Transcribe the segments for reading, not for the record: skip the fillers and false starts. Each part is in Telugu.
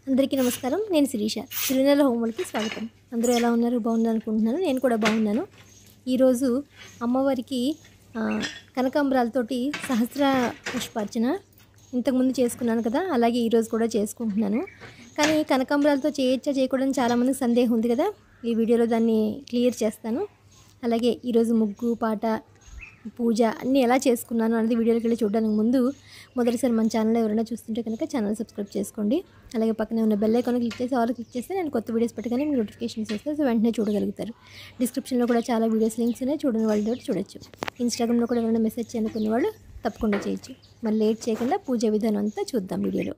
అందరికీ నమస్కారం. నేను శిరీష. సిరినెల హోంవర్క్‌కి స్వాగతం. అందరూ ఎలా ఉన్నారు? బాగున్నారు అనుకుంటున్నాను. నేను కూడా బాగున్నాను. ఈరోజు అమ్మవారికి కనకాంబరాలతోటి సహస్ర పుష్పార్చన ఇంతకుముందు చేసుకున్నాను కదా! అలాగే ఈరోజు కూడా చేసుకుంటున్నాను. కానీ కనకాంబరాలతో చేయొచ్చా చేయకూడదని చాలామందికి సందేహం ఉంది కదా! ఈ వీడియోలో దాన్ని క్లియర్ చేస్తాను. అలాగే ఈరోజు ముగ్గు, పాట, పూజ అన్నీ ఎలా చేసుకున్నాను అనేది వీడియోలోకి వెళ్ళి చూడడానికి ముందు మొదటిసారి మన ఛానల్లో ఎవరైనా చూస్తుంటే కనుక ఛానల్ సబ్స్క్రైబ్ చేసుకోండి. అలాగే పక్కనే ఉన్న బెల్ ఐకాన్ క్లిక్ చేసి ఆల్ క్లిక్ చేస్తే నేను కొత్త వీడియోస్ పెట్టగానే మీకు నోటిఫికేషన్స్ వస్తాయి. సో వెంటనే చూడగలుగుతారు. డిస్క్రిప్షన్లో కూడా చాలా వీడియోస్ లింక్స్ ఉన్నాయి, చూడని వాళ్ళు చూడొచ్చు. ఇన్స్టాగ్రామ్లో కూడా ఎవరైనా మెసేజ్ చేయాలనుకునే వాళ్ళు తప్పకుండా చేయొచ్చు. మరి లేట్ చేయకుండా పూజ విధానం అంతా చూద్దాం వీడియోలో.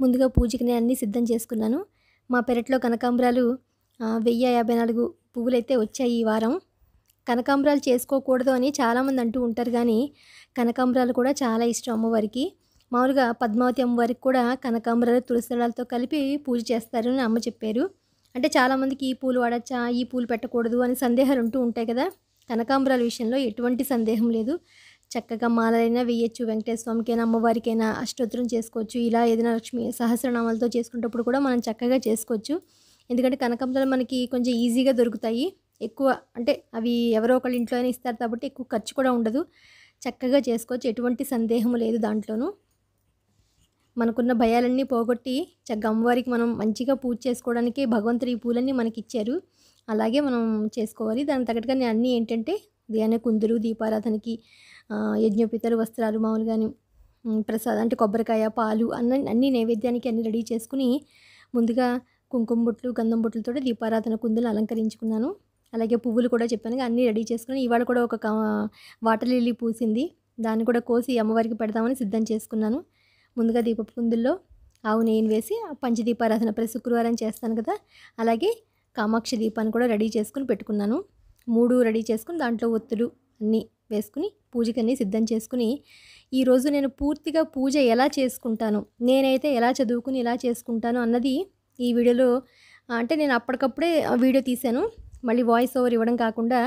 ముందుగా పూజకి నేను అన్నీ సిద్ధం చేసుకున్నాను. మా పెరట్లో కనకాంబరాలు 1054 పువ్వులైతే వచ్చాయి ఈ వారం. కనకాంబరాలు చేసుకోకూడదు అని చాలామంది అంటూ ఉంటారు కానీ కనకాంబరాలు కూడా చాలా ఇష్టం అమ్మవారికి. మామూలుగా పద్మావతి అమ్మవారికి కూడా కనకాంబరాలు తులసి దళాలతో కలిపి పూజ చేస్తారు అని అమ్మ చెప్పారు. అంటే చాలామందికి ఈ పూలు వాడచ్చా, ఈ పూలు పెట్టకూడదు అని సందేహాలు ఉంటూ ఉంటాయి కదా. కనకాంబరాల విషయంలో ఎటువంటి సందేహం లేదు. చక్కగా మాలైనా వేయచ్చు. వెంకటేశ్వర స్వామికైనా అమ్మవారికైనా అష్టోత్తరం చేసుకోవచ్చు. ఇలా ఏదైనా లక్ష్మి సహస్రనామాలతో చేసుకునేటప్పుడు కూడా మనం చక్కగా చేసుకోవచ్చు. ఎందుకంటే కనకాంబరాలు మనకి కొంచెం ఈజీగా దొరుకుతాయి. ఎక్కువ అంటే అవి ఎవరో ఒకళ్ళ ఇంట్లో అయినా ఇస్తారు కాబట్టి ఎక్కువ ఖర్చు కూడా ఉండదు. చక్కగా చేసుకోవచ్చు. ఎటువంటి సందేహం లేదు దాంట్లోనూ. మనకున్న భయాలన్నీ పోగొట్టి చక్కగా అమ్మవారికి మనం మంచిగా పూజ చేసుకోవడానికి భగవంతుడు ఈ పూలన్నీ మనకి ఇచ్చారు. అలాగే మనం చేసుకోవాలి. దానికి తగ్గట్టుగా నేను అన్నీ ఏంటంటే ఉదయాన్నే కుందులు, దీపారాధనకి యజ్ఞోపేతాలు, వస్త్రాలు మామూలుగాని ప్రసాదం అంటే కొబ్బరికాయ, పాలు అన్నీ నైవేద్యానికి అన్నీ రెడీ చేసుకుని ముందుగా కుంకుమ బొట్లు, గంధం బొట్లతో దీపారాధన కుందులు అలంకరించుకున్నాను. అలాగే పువ్వులు కూడా చెప్పాను అన్నీ రెడీ చేసుకుని ఇవాళ కూడా ఒక వాటర్ లిల్లీ పూసింది. దాన్ని కూడా కోసి అమ్మవారికి పెడదామని సిద్ధం చేసుకున్నాను. ముందుగా దీపపు కుందుల్లో ఆవు నెయ్యిని వేసి పంచదీపారాధన ప్రతి శుక్రవారం చేస్తాను కదా, అలాగే కామాక్షి దీపాన్ని కూడా రెడీ చేసుకుని పెట్టుకున్నాను. 3 రెడీ చేసుకుని దాంట్లో ఒత్తులు అన్నీ వేసుకుని పూజకన్నీ సిద్ధం చేసుకుని ఈరోజు నేను పూర్తిగా పూజ ఎలా చేసుకుంటాను, నేనైతే ఎలా చదువుకుని ఎలా చేసుకుంటాను అన్నది ఈ వీడియోలో అంటే నేను అప్పటికప్పుడే వీడియో తీశాను. మళ్ళీ వాయిస్ ఓవర్ ఇవ్వడం కాకుండా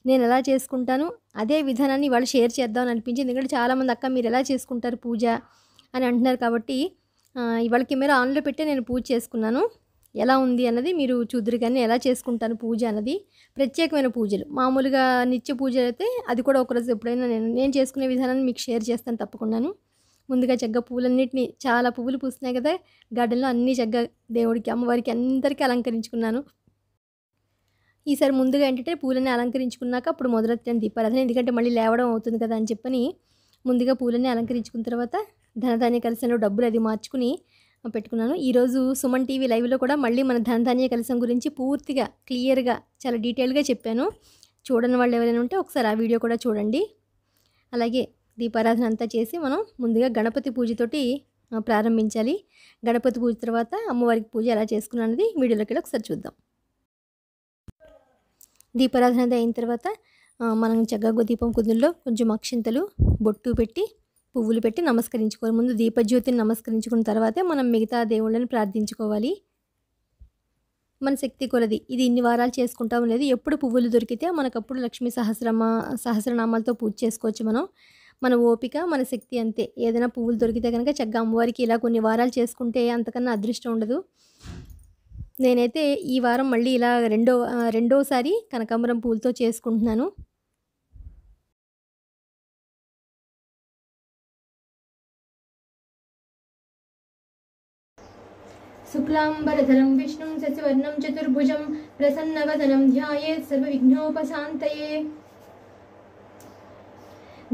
నేను ఎలా చేసుకుంటాను అదే విధానాన్ని ఇవాళ షేర్ చేద్దామని అనిపించింది. ఎందుకంటే చాలామంది అక్క మీరు ఎలా చేసుకుంటారు పూజ అని అంటున్నారు కాబట్టి ఇవాళ కెమెరా ఆన్‌లో పెట్టే నేను పూజ చేసుకున్నాను. ఎలా ఉంది అన్నది మీరు చూద్దురు గానీ ఎలా చేసుకుంటాను పూజ అన్నది. ప్రత్యేకమైన పూజలు. మామూలుగా నిత్య పూజలైతే అది కూడా ఒకరోజు ఎప్పుడైనా నేను చేసుకునే విధానాన్ని మీకు షేర్ చేస్తాను తప్పకుండాను. ముందుగా చక్కగా పువ్వులన్నిటిని చాలా పువ్వులు పూస్తున్నాయి కదా! గార్డెన్‌లో అన్నీ చక్కగా దేవుడికి, అమ్మవారికి అందరికీ అలంకరించుకున్నాను. ఈసారి ముందుగా ఏంటంటే పూలన్నీ అలంకరించుకున్నాక అప్పుడు మొదలెట్టాను దీపారాధన. ఎందుకంటే మళ్ళీ లేవడం అవుతుంది కదా అని చెప్పని ముందుగా పూలన్నీ అలంకరించుకున్న తర్వాత ధనధాన్య కలశంలో డబ్బులు అది మార్చుకుని పెట్టుకున్నాను. ఈరోజు సుమన్ టీవీ లైవ్‌లో కూడా మళ్ళీ మన ధనధాన్య కలశం గురించి పూర్తిగా క్లియర్‌గా చాలా డీటెయిల్‌గా చెప్పాను. చూడని వాళ్ళు ఎవరైనా ఉంటే ఒకసారి ఆ వీడియో కూడా చూడండి. అలాగే దీపారాధన అంతా చేసి మనం ముందుగా గణపతి పూజతోటి ప్రారంభించాలి. గణపతి పూజ తర్వాత అమ్మవారికి పూజ ఎలా చేసుకున్నాను అన్నది వీడియోలోకెళ్ళి ఒకసారి చూద్దాం. దీపారాధన అది అయిన తర్వాత మనం చక్కగా దీపం కుందుల్లో కొంచెం అక్షింతలు, బొట్టు పెట్టి, పువ్వులు పెట్టి నమస్కరించుకోవాలి. ముందు దీపజ్యోతిని నమస్కరించుకున్న తర్వాతే మనం మిగతా దేవుళ్ళని ప్రార్థించుకోవాలి. మన శక్తి కొలది ఇది ఇన్ని వారాలు చేసుకుంటాం లేదు. ఎప్పుడు పువ్వులు దొరికితే మనకప్పుడు లక్ష్మీ సహస్రనామాలతో పూజ చేసుకోవచ్చు మనం. మన ఓపిక, మన శక్తి అంతే. ఏదైనా పువ్వులు దొరికితే కనుక చక్కగా అమ్మవారికి ఇలా కొన్ని వారాలు చేసుకుంటే అంతకన్నా అదృష్టం ఉండదు. నేనైతే ఈ వారం మళ్ళీ ఇలా రెండోసారి కనకాంబరం పూలతో చేసుకుంటున్నాను. శుక్లాంబరధరం విష్ణుం శశివర్ణం చతుర్భుజం ప్రసన్నవదనం ధ్యాయేత్ సర్వవిఘ్నోపశాంతయే.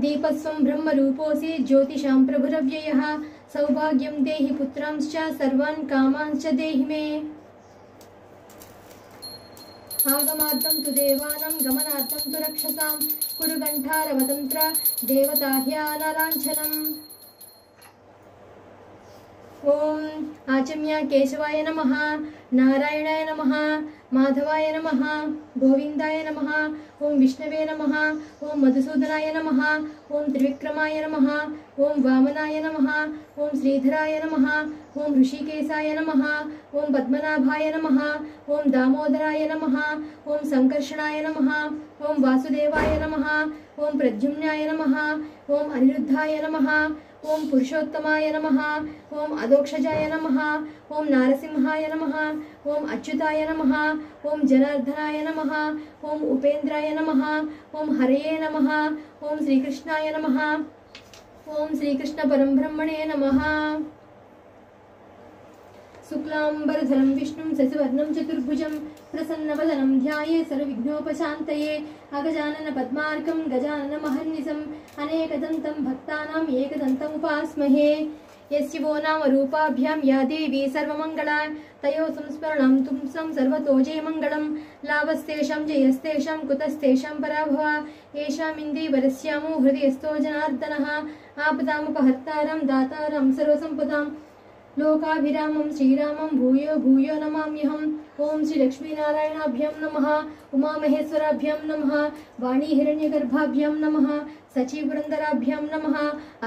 దీపస్వం బ్రహ్మరూపోసి జ్యోతిషాం ప్రభురవ్యయః సౌభాగ్యం దేహి పుత్రాంశ్చ సర్వాన్ కామాంశ్చ దేహి మే. ఆగమార్థం తు దేవానాం గమనార్థం తు రక్షసాం కురు ఘంటారవతంత్ర దేవతాహ్యానలాంఛనం. ఓం ఆచమ్య కేశవాయ నమః, నారాయణాయ నమః, మాధవాయ నమః, గోవిందాయ నమః, ఓం విష్ణవే నమః, ఓం మధుసూదనాయ నమః, ఓం త్రివిక్రమాయ నమః, ఓం వామనాయ నమః, ఓం శ్రీధరాయ నమః, ఓం ఋషికేశాయ నమః, ఓం పద్మనాభాయ నమః, ఓం దామోదరాయ నమః, ఓం సంకర్షణాయ నమః, ఓం వాసుదేవాయ నమః, ఓం ప్రద్యుమ్నాయ నమః, ఓం అనిరుద్ధాయ నమః, ఓం పురుషోత్తమాయ నమః, ఓం అదోక్షజాయ నమః, ఓం నారసింహాయ నమః, ఓం అచ్యుతాయ నమః, ఓం జనార్దనాయ నమః, ఓం ఉపేంద్రాయ నమః, ఓం హరయే నమః, ఓం శ్రీకృష్ణాయ నమః, ఓం శ్రీకృష్ణ పరంబ్రహ్మణే నమః. శుక్లాంబరధరం విష్ణుం శశివర్ణం చతుర్భుజం ప్రసన్నవదనం ధ్యాయేత్ సర్వవిఘ్నోపశాంతయే. అగజానన పద్మార్కం గజానన మహర్నిశం అనేకదంతం భక్తానాం ఏకదంతముపాస్మహే. యస్య వో నామ రూపాభ్యాం యా దేవీ సర్వమంగళా తయో సంస్మరణం తుంసం సర్వతో జయమంగళం. లాభస్తేషాం జయస్తేషాం కుతస్తేషాం పరాభవ ఏషామిందీవరస్యామో హృదయస్థో జనార్దనః. ఆపదాముపహర్తారం దాతారం సర్వసంపదాం లోకాభిరామం శ్రీరామం భూయో భూయో నమామ్యహం. ఓం శ్రీ లక్ష్మీనారాయణాభ్యాం నమః, ఉమామహేశ్వరాభ్యాం నమః, వాణీ హిరణ్యగర్భాభ్యాం నమః, సచీపురందరాభ్యాం నమః,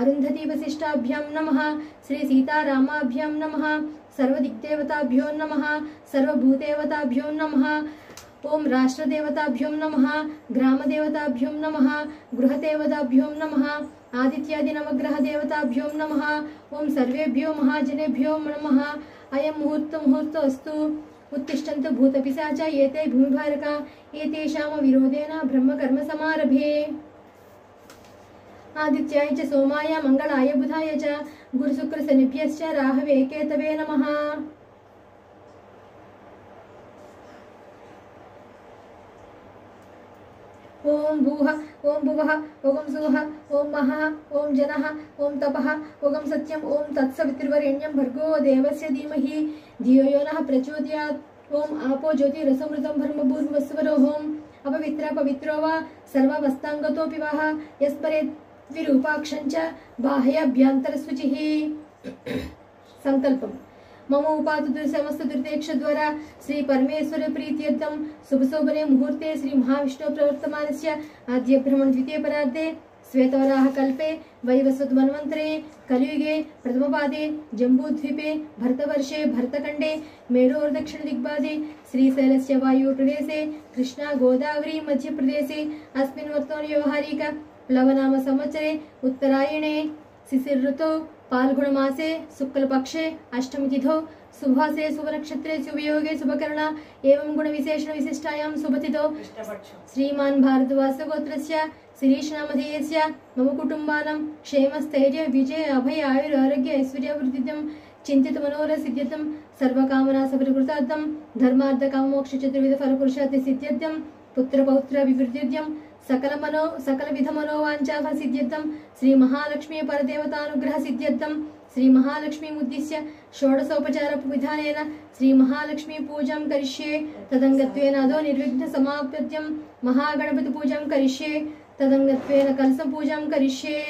అరుంధతీ వశిష్టాభ్యాం నమః, శ్రీ సీతారామాభ్యాం నమః, సర్వదిగ్దేవతాభ్యో నమః, సర్వభూదేవతాభ్యో నమః. ఓం రాష్ట్రదేవతాభ్యో నమః, గ్రామదేవతాభ్యో నమః, గృహదేవతాభ్యో నమః, ఆదిత్యాది నవగ్రహ దేవతాభ్యో నమః. ఓం సర్వేభ్యో మహాజనేభ్యో నమః. అయం ముహూర్తోస్తు ఉత్తిష్టంతు భూతపిశాచ ఏతే భూమిభారక ఏతేషామ విరోధేన బ్రహ్మకర్మ సమారభే. ఆదిత్యాయ చ సోమాయ మంగళాయ బుధాయ చ గురుశుక్రశనిభ్యశ్చ రాహవే కేతవే నమః. ఓం భూః, ఓం భువః, ఓం సువః, ఓం మహః, ఓం జనః, ఓం తపః, ఓం సత్యం, ఓం తత్సవితుర్వరేణ్యం భర్గో దేవస్య ధీమహి ధియో యో నః ప్రచోదయాత్. ఓం ఆపో జ్యోతిరసమృతం భర్మభూర్భువస్సువరోహోం అపవిత్ర పవిత్రో వా సర్వవస్తాంగతోపి వాః యస్పరేత్ విరూపాక్షం చ బాహ్యాభ్యంతరశుచిః. సంకల్పం. मम उपातु समस्त दुर्देक्ष द्वारा श्री परमेश्वर प्रीत्यर्थम शुभशोभने मुहूर्ते श्री महाविष्णु प्रवर्तमानस्य आद्य ब्रह्मण द्वितीय परार्धे श्वेतवराह कल्पे वैवस्वत मन्वन्तरे कलियुगे प्रथमपादे जम्बूद्वीपे भरतवर्षे भरतखण्डे मेरोर दक्षिण दिग्भागे श्रीशैलस्य वायु प्रदेशे कृष्णा गोदावरी मध्य प्रदेशे अस्मिन् वर्तमान व्यवहारिक प्लवनाम संवत्सरे उत्तरायणे शिशिर ऋतौ फाल्गुणमासे शुक्लपक्षे अष्टमी तिथौ शुभासे शुभनक्षत्रे शुभयोगे शुभकर्ण एवं गुणविशेषण विशिष्टायां शुभतिथौ श्रीमान् भारद्वाज गोत्रस्य श्रीनामधेयस्य मम कुटुम्बानां क्षेमस्थैर्य विजय अभय आयुरारोग्य ऐश्वर्यावृद्धिं चिंतित मनोरथ सिद्ध्यर्थं सर्वकामना सफलीकृतार्थं धर्मार्थ काम मोक्ष चतुर्विध फलपुरुषार्थ सिद्ध्यर्थं पुत्र पौत्र अभिवृद्ध्यर्थं सकल विध मनोवांछा सिद्ध्यर्थं श्री महालक्ष्मी परदेवतानुग्रह सिद्ध्यर्थं श्री महालक्ष्मी उद्दिश्य षोडशोपचार विधानेन श्री महालक्ष्मी पूजां करिष्ये तदंगत्वेन अदो निर्विघ्न समाप्त्यं महागणपति पूजां करिष्ये तदंगत्वेन कलश पूजां करिष्ये।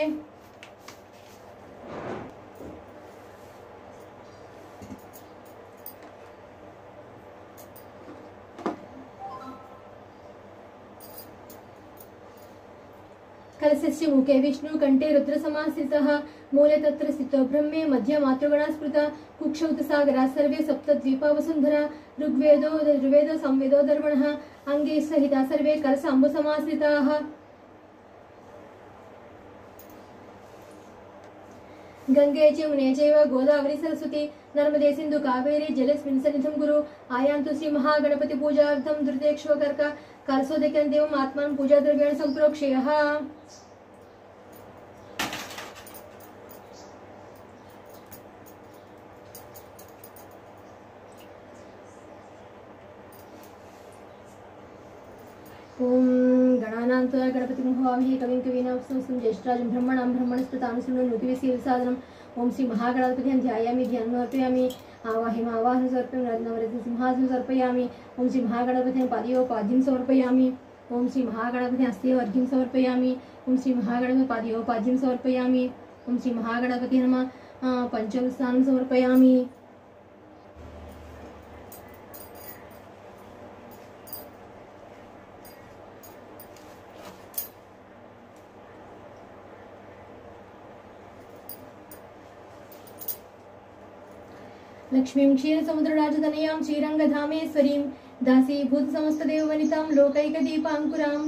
कलशस्य मुखे विष्णु कंठे रुद्र समासितः मूले तत्र स्थितो ब्रह्मे मध्य मातृगणा स्मृता कुक्षौत सागरा सर्वे सप्त द्वीपा वसुंधरा ऋग्वेदो ऋवेदो संवेदो दर्पणः अंगे सहिता सर्वे कलश अम्बु समाश्रिताः। गंगे यमुने चैव गोदावरी सरस्वती नर्मदे सिंधु कावेरी जलेस्मिन् सन्निधिं कुरु आयान्तु श्री महागणपति पूजार्थं दुर्देक्ष्वकर्क कलशोदकेन देवम् आत्मानं पूजा द्रव्याणि सम्प्रोक्ष्यः। ओम गणानां त्वा गणपतिं हवामहे कविं कवीनां ज्येष्ठराजं ब्रह्मणां ब्रह्मणस्पतानुसृण्वन्नोतिविसीदसादनम् ओम श्री महागणपतिं ध्यायामि ध्यानमर्पयामि आवाहनं समर्पयामि रत्नवरदं सिंहासनं समर्पयामि ओम श्री महागणपतिं पादयोपाद्यं समर्पयामि ओम श्री महागणपतिं हस्तयोर्घ्यं समर्पयामि ओम श्री महागणपतिं पादयोपाद्यं समर्पयामि ओम श्री महागणपतिं नमः पंचमस्नानं समर्पयामि। लक्ष्मीं क्षीरसमुद्रराजतनयां श्रीरंगधामेश्वरीं दासीभूत समस्तदेववनितां लोकैकदीपाङ्कुरां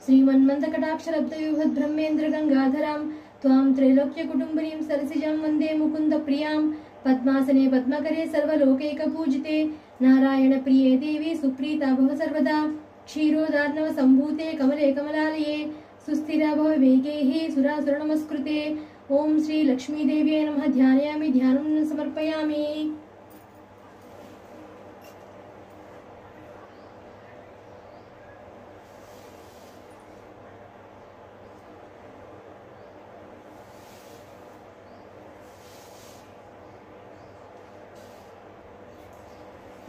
श्रीमन्मन्दकटाक्षरब्धविभद्ब्रह्मेन्द्रगङ्गाधरां त्वां त्रैलोक्यकुटुम्बिनीं सरसिजां वन्दे मुकुन्दप्रियां पद्मासने पद्मकरे सर्वलोकैकपूजिते नारायणप्रिये देवी सुप्रीता भव सर्वदा क्षीरोदार्णवसम्भूते कमले कमलालये सुस्थिरा भव वेगैः सुरासुरनमस्कृते ओम श्री लक्ष्मीदेव्यै नमः ध्यायामि ध्यानं समर्पयामि।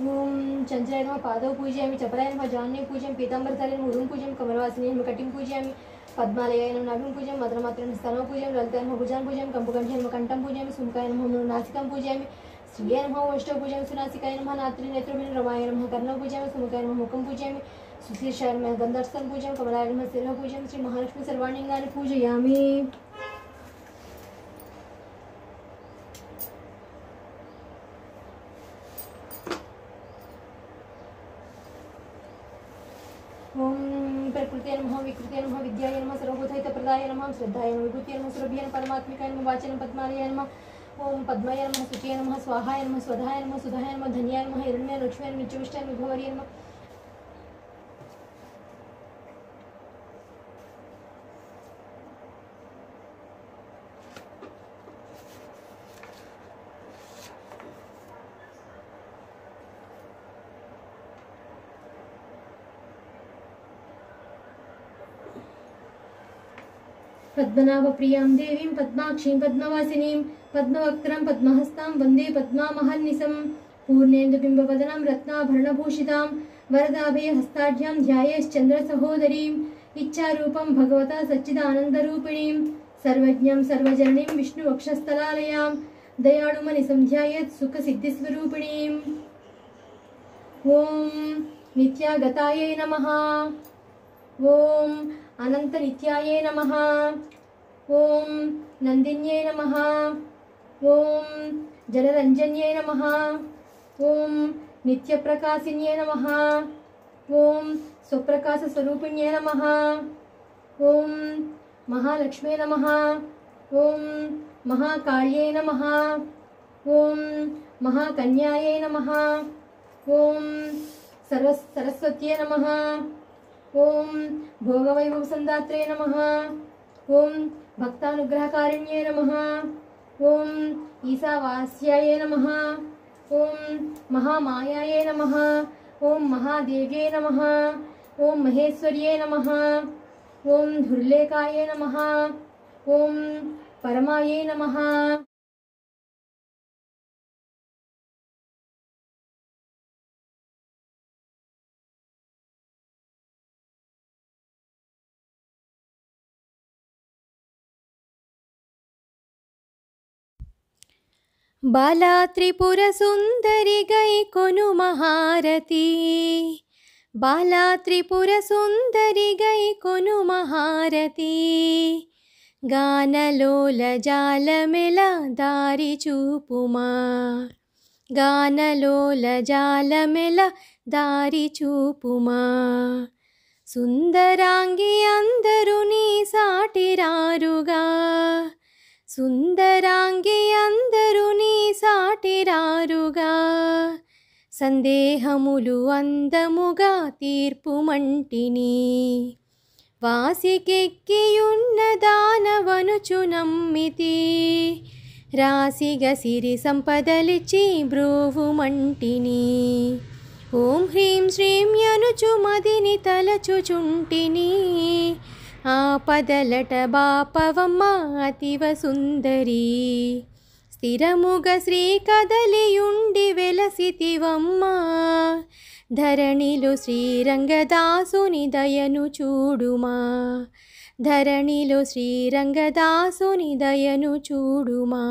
ओम चंद्राय नमः पादौ पूजयामि चपलाय नमः जाह्नवे पूजयामि पीताम्बरधारिणे नमः उरुं पूजयामि कमलवासिने नमः कटिं पूजयामि पद्मालयाय नमः नाभिं पूजयामि मदनमात्रेण स्तनं पूजयामि ललिताय नमः भुजां पूजयामि कंपुकण्ठे नमः कंठं पूजयामि सुमुखाय नमः नासिकां पूजयामि श्रियाय नमः ओष्ठौ पूजयामि सुनासिकाय नमः नात्रि नेत्रभिः रमाय नमः कर्णौ पूजयामि सुमुखाय नमः मुखं पूजयामि सुशीर्षाय नमः गन्धर्स्थं पूजयामि कमलाय नमः शिरः पूजयामि श्री महालक्ष्मी सर्वाण्यङ्गानि पूजयामि। ओम प्रकृते नमः विकृते नमः विद्याय नमः सर्वभूतहितप्रदाय नमः श्रद्धाय नमः विभूतिये नमः सुरभ्ये नमः परमात्मिकाय नमः वाचे नमः पद्मालयाय नमः ओम पद्माय नमः शुचिये नमः स्वाहाय नमः स्वधाय नमः सुधाय नमः धन्याय नमः हिरण्याय लक्ष्म्याय नमः नित्यविष्टाय नमः विभवर्ये नमः। पद्मनाभप्रियां देवीं पद्माक्षीं पद्मवासिनीं पद्मवक्त्रं पद्महस्तां वन्दे पद्मामहर्निशं पूर्णेन्दुबिम्बवदनां रत्नाभरणभूषितां वरदाभयहस्ताढ्यां ध्यायेश्चन्द्रसहोदरीम् इच्छारूपं भगवता सच्चिदानन्दरूपिणीं सर्वज्ञं सर्वजननीं विष्णुवक्षस्थलालयां दयाळुमनिशं ध्यायेत् सुखसिद्धिस्वरूपिणीम्। ओम नित्यागतायै नमः। ओम अनंत नित्याये नमः। ओम नंदिन्ये नमः। ओम जलरंजन्ये नमः। ओम नित्यप्रकाशिन्ये नमः। ओम स्वप्रकाश स्वरूपिण्ये नमः। ओम महालक्ष्मे नमः। ओम महाकाल्यै नमः। ओम महाकन्यायै नमः। ओम सरस्वत्यै नमः। ओम भोगवैभवसंदात्रे नमः। ओम भक्तानुग्रहकारिण्ये नमः। ओम ईशावास्यायै नमः। ओम महामायायै नमः। ओम महादेव्यै नमः। ओम महेश्वर्यै नमः। ओम धुर्लेखायै नमः। ओम परमायै नमः। बाला त्रिपुर सुंदरी गई कोनु महारती। बाला त्रिपुर सुंदरी गई कोनु महारती। गानलोल जालमेला दारी చూపుమా। గానలోల జాలమెల దారి చూపుమా। సుందరాంగి అందరూ నీ సాటిరారుగా। సుందరాంగి అందరూ నీ సాటిరారుగా। సందేహములు అందముగా తీర్పుమంటిని। వాసికెక్కియున్న దానవనుచు నమ్మితి। రాశిగ సిరి సంపదలిచ్చి బ్రోవుమంటిని। ఓం హ్రీం శ్రీం యనుచు మదిని తలచుచుంటిని। ఆపదలట బాపవమ్మ అతివ సుందరి। స్థిరముగ శ్రీ కదలియుండి వెలసితివమ్మ। ధరణిలో శ్రీరంగదాసుని దయను చూడుమా। ధరణిలో శ్రీరంగదాసుని దయను చూడుమా।